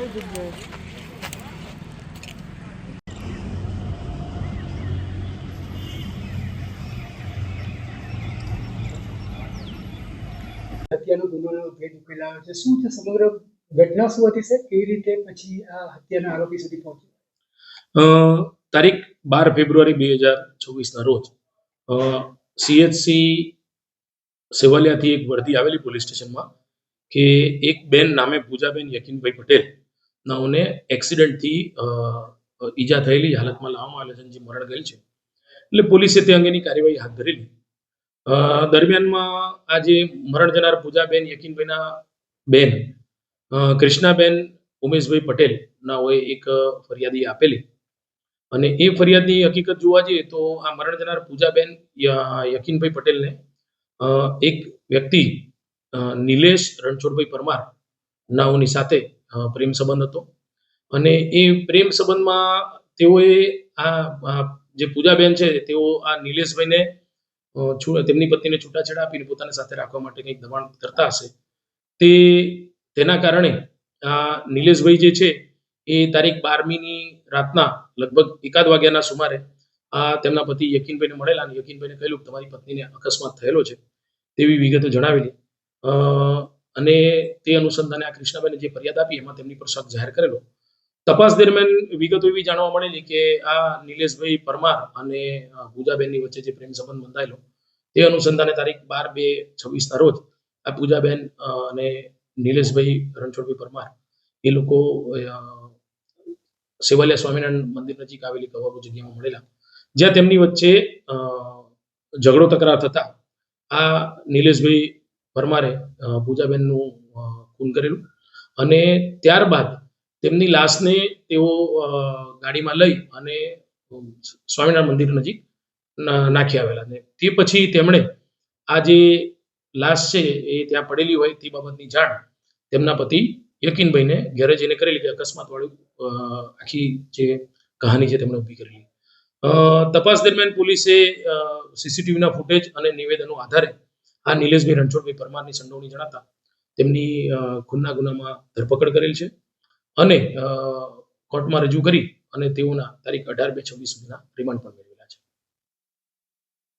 હત્યાનો ગુનો ભેદ ઉકેલાયો છે. શું છે સમગ્ર ઘટના, શું હતી સર? કેવી રીતે પછી આ હત્યાના આરોપી સુધી પહોંચ્યો? તારીખ 12 ફેબ્રુઆરી 2026 રોજ CHC સેવાલિયાથી એક વર્દી આવેલી પોલીસ સ્ટેશનમાં કે એક બેન નામે પૂજાબેન યકીનભાઈ પટેલ નાઓને એક્સિડન્ટથી ઈજા થયેલી હાલતમાં લાવવામાં આવેલ છે, જે મરણ ગયેલ છે. એટલે પોલીસે તે અંગેની કાર્યવાહી હાથ ધરેલી. દરમિયાનમાં આ જે મરણ જનાર પૂજાબેન યકીનભાઈના બેન કૃષ્ણાબેન ઉમેશભાઈ પટેલ નાઓએ એક ફરિયાદી આપેલી, અને એ ફરિયાદની હકીકત જોવા જઈએ તો આ મરણ જનાર પૂજાબેન યકીનભાઈ પટેલને એક વ્યક્તિ નિલેશ રણછોડભાઈ પરમાર નાઓની સાથે પ્રેમ સંબંધ હતો, અને એ પ્રેમ સંબંધમાં તેઓએ આ જે પૂજાબેન છે તેઓ આ નિલેશભાઈને તેમની પત્નીને છૂટાછેડા આપીને પોતાની સાથે રાખવા માટે કંઈક દબાણ કરતા હશે. તેના કારણે આ નિલેશભાઈ જે છે એ તારીખ 12મીની રાતના લગભગ 1 વાગ્યાના સુમારે આ તેમના પતિ યકીનભાઈને મળેલા, અને યકીનભાઈને કહેલું તમારી પત્નીને અકસ્માત થયેલો છે તેવી વિગતો જણાવેલી. અને તે અનુસંધાને આ કૃષ્ણાબેને જે ફરિયાદ આપી એમાં તેમની પર શક જાહેર કરેલો. તપાસ દરમિયાન વિગતો એવી જાણવા મળેલી કે આ નિલેશભાઈ પરમાર અને પૂજાબેનની વચ્ચે જે પ્રેમ સંબંધ બંધાયેલો, તે અનુસંધાને તારીખ 12/2/26 રોજ આ પૂજાબેન અને નિલેશભાઈ રણછોડભાઈ પરમાર એ લોકો સેવાલિયા સ્વામિનારાયણ મંદિર નજીક આવેલી કવાબુ જગ્યામાં મળેલા, જ્યાં તેમની વચ્ચે ઝઘડો તકરાર થતા આ નિલેશભાઈ પરમારે પૂજાબેનનું ખૂન કરેલું, અને ત્યારબાદ તેમની લાશને તેઓ ગાડીમાં લઈ અને સ્વામિનારાયણ મંદિર નજીક નાખી આવેલા. અને તે પછી તેમણે આ જે લાશ છે એ ત્યાં પડેલી હોય તે બાબતની જાણ તેમના પતિ યકીનભાઈને ઘરે જઈને કરેલી, કે અકસ્માત વાળું આખી જે કહાની છે તેમણે ઊભી કરેલી. તપાસ દરમિયાન પોલીસે CCTVના ફૂટેજ અને નિવેદનો આધારે આ નિલેશભાઈ રણછોડભાઈ પરમારની સંડોવણી જણાતા તેમની ખૂનના ગુનામાં ધરપકડ કરેલ છે, અને કોર્ટમાં રજૂ કરી અને તેઓના તારીખ 18/2/26 સુધીના રિમાન્ડ પર